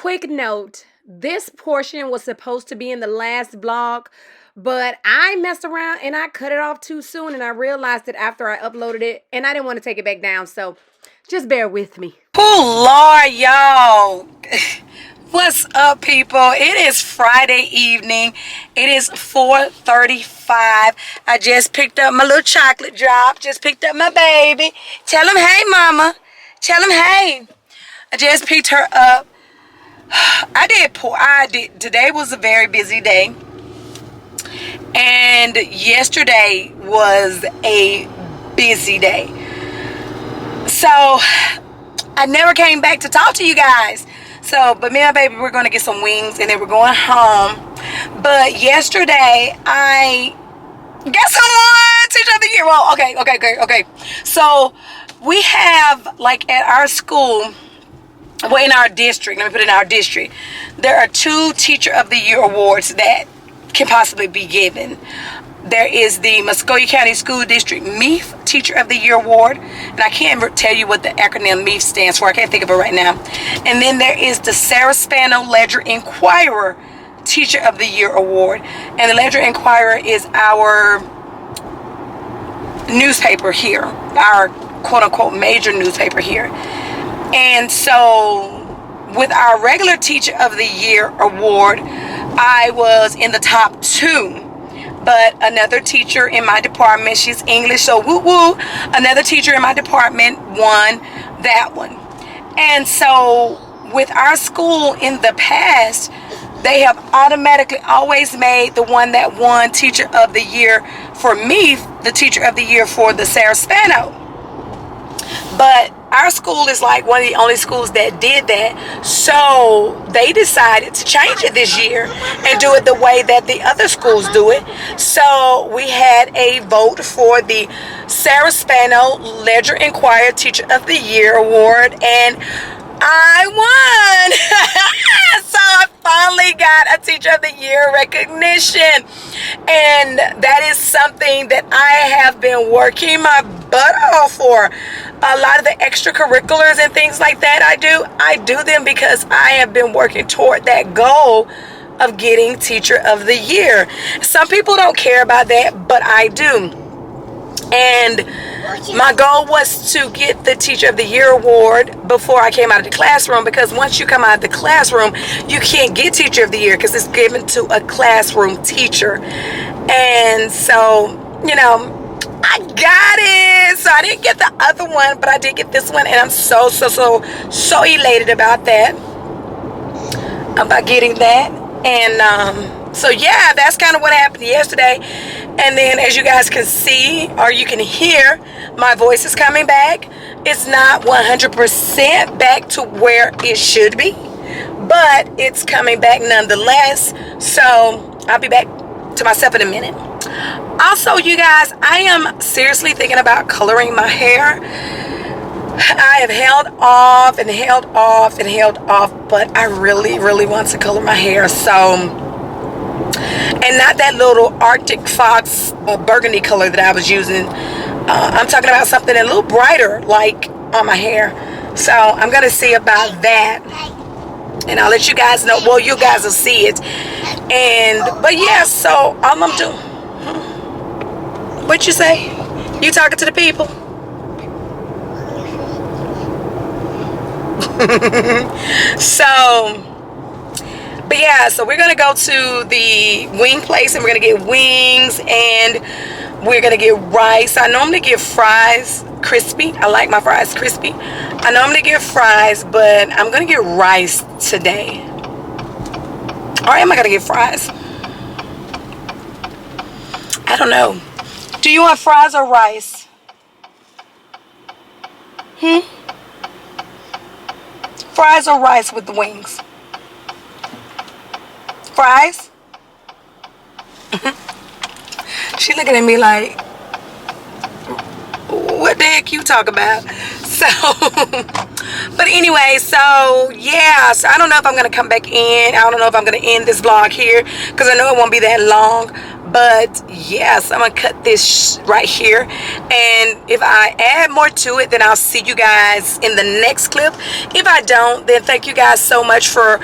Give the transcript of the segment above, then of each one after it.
quick note, this portion was supposed to be in the last vlog, but I messed around and I cut it off too soon, and I realized it after I uploaded it, and I didn't want to take it back down, so just bear with me. Oh Lord, y'all. What's up, people? It is Friday evening. It is 4:35. I just picked up my little chocolate drop. Just picked up my baby. Tell him hey, mama. Tell him hey. I just picked her up. Today was a very busy day. And yesterday was a busy day. So I never came back to talk to you guys. But me and my baby, we're going to get some wings and then we're going home. But yesterday, I got someone teacher of the year. Well, okay. So we have, like, at our school, well, in our district, let me put it in our district, there are 2 teacher of the year awards that can possibly be given. There is the Muscogee County School District MEEF Teacher of the Year Award. And I can't tell you what the acronym MEEF stands for. I can't think of it right now. And then there is the Sarah Spano Ledger Inquirer Teacher of the Year Award. And the Ledger Inquirer is our newspaper here. Our quote-unquote major newspaper here. And so with our regular Teacher of the Year Award, I was in the top 2. But another teacher in my department, she's English, so woo woo, another teacher in my department won that one. And so with our school in the past, they have automatically always made the one that won Teacher of the Year for me, the Teacher of the Year for the Sarah Spano. But our school is like one of the only schools that did that. So they decided to change it this year and do it the way that the other schools do it. So we had a vote for the Sarah Spano Ledger Inquirer Teacher of the Year Award, and I won. So I finally got a Teacher of the Year recognition. And that is something that I have been working my butt off for. A lot of the extracurriculars and things like that I do them because I have been working toward that goal of getting Teacher of the Year. Some people don't care about that, but I do. And my goal was to get the Teacher of the Year award before I came out of the classroom, because once you come out of the classroom, you can't get Teacher of the Year because it's given to a classroom teacher. And so, you know, I got it. So I didn't get the other one, but I did get this one, and I'm so elated about that, about getting that. And so yeah, that's kind of what happened yesterday. And then, as you guys can see, or you can hear, my voice is coming back. It's not 100% back to where it should be, but it's coming back nonetheless. So I'll be back to myself in a minute. Also, you guys, I am seriously thinking about coloring my hair. I have held off, but I really want to color my hair. So, and not that little Arctic Fox burgundy color that I was using. I'm talking about something a little brighter, like on my hair. So I'm gonna see about that, and I'll let you guys know. Well, you guys will see it. But yeah, so all I'm doing. What you say? You talking to the people? But yeah, so we're gonna go to the wing place and we're gonna get wings and we're gonna get rice. I normally get fries crispy. I like my fries crispy. I normally get fries, but I'm gonna get rice today. Or am I gonna get fries? I don't know. Do you want fries or rice? Fries or rice with the wings? Fries? She looking at me like, what the heck you talk about? So, but anyway, so yeah, so I don't know if I'm gonna come back in. I don't know if I'm gonna end this vlog here because I know it won't be that long. But yeah, so I'm gonna cut this right here, and if I add more to it, then I'll see you guys in the next clip. If I don't, then thank you guys so much for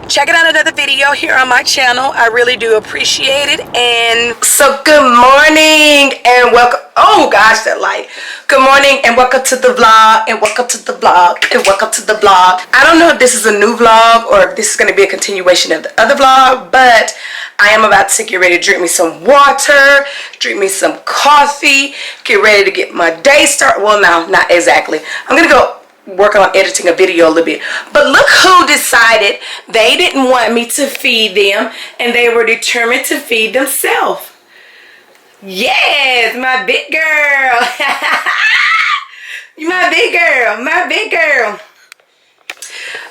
checking out another video here on my channel. I really do appreciate it. And so good morning and welcome. Oh gosh, that light. Good morning and welcome to the vlog, and welcome to the vlog, and welcome to the vlog. I don't know if this is a new vlog or if this is going to be a continuation of the other vlog, but I am about to get ready to drink me some water, drink me some coffee, get ready to get my day started. Well, no, not exactly. I'm going to go work on editing a video a little bit. But look who decided they didn't want me to feed them, and they were determined to feed themselves. Yes, my big girl. My big girl, my big girl.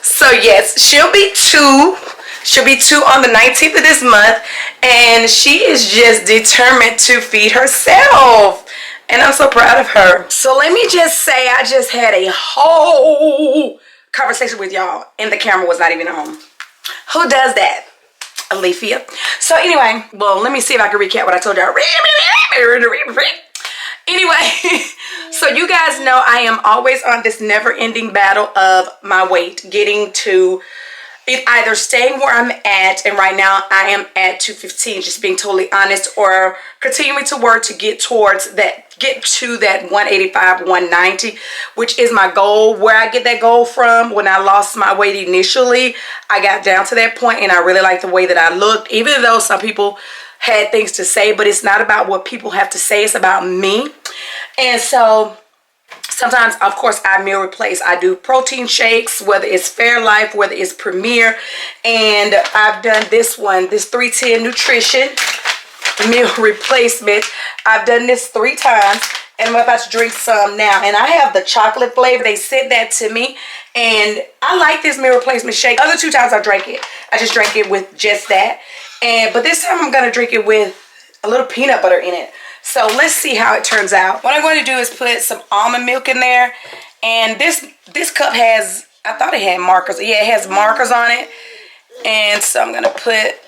So yes, she'll be 2. She'll be 2 on the 19th of this month, and she is just determined to feed herself. And I'm so proud of her. So let me just say, I just had a whole conversation with y'all, and the camera was not even on. Who does that? Alethea. So anyway, well, let me see if I can recap what I told y'all. Anyway, so you guys know I am always on this never-ending battle of my weight, getting to it, either staying where I'm at, and right now I am at 215, just being totally honest, or continuing to work to get towards that, get to that 185, 190, which is my goal. Where I get that goal from, when I lost my weight initially, I got down to that point, and I really like the way that I looked, even though some people had things to say, but it's not about what people have to say, it's about me. And so sometimes, of course, I meal replace. I do protein shakes, whether it's Fairlife, whether it's Premier. And I've done this one, this 310 Nutrition meal replacement. I've done this 3 times, and I'm about to drink some now. And I have the chocolate flavor. They sent that to me, and I like this meal replacement shake. Other 2 times I drank it, I just drank it with just that. But this time I'm gonna drink it with a little peanut butter in it. So let's see how it turns out. What I'm going to do is put some almond milk in there. And this cup has, I thought it had markers. Yeah, it has markers on it. And so I'm going to put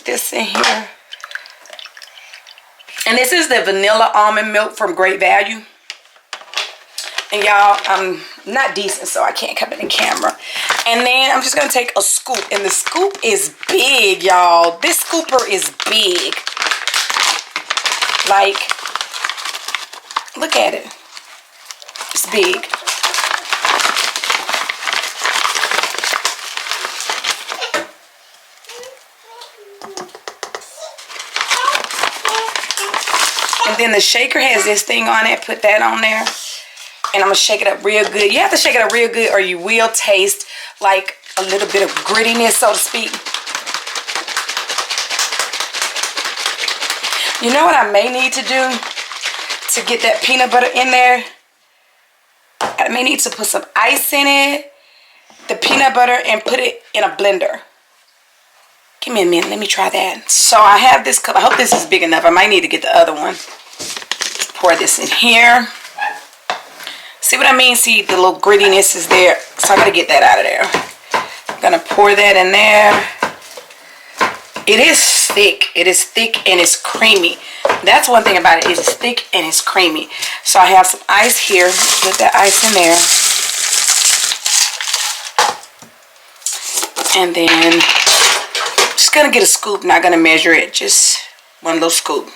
this in here. And this is the vanilla almond milk from Great Value. And y'all, I'm not decent, so I can't come in the camera. And then I'm just going to take a scoop. And the scoop is big, y'all. This scooper is big. Like, look at it. It's big. And then the shaker has this thing on it. Put that on there. And I'm going to shake it up real good. You have to shake it up real good, or you will taste like a little bit of grittiness, so to speak. You know what I may need to do to get that peanut butter in there? I may need to put some ice in it, the peanut butter, and put it in a blender. Give me a minute. Let me try that. So I have this cup. I hope this is big enough. I might need to get the other one. Pour this in here. See what I mean? See, the little grittiness is there. So I got to get that out of there. I'm going to pour that in there. It is thick. It is thick and it's creamy. That's one thing about it. It's thick and it's creamy. So I have some ice here. Put that ice in there. And then I'm just going to get a scoop. Not going to measure it. Just one little scoop.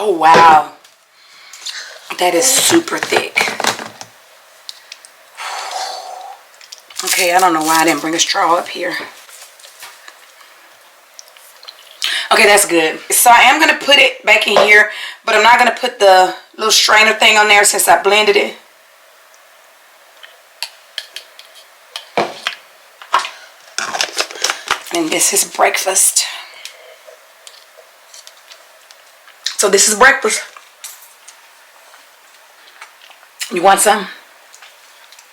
Oh, wow. That is super thick. Okay, I don't know why I didn't bring a straw up here. Okay, that's good. So I am going to put it back in here, but I'm not going to put the little strainer thing on there since I blended it. And this is breakfast. So this is breakfast. You want some?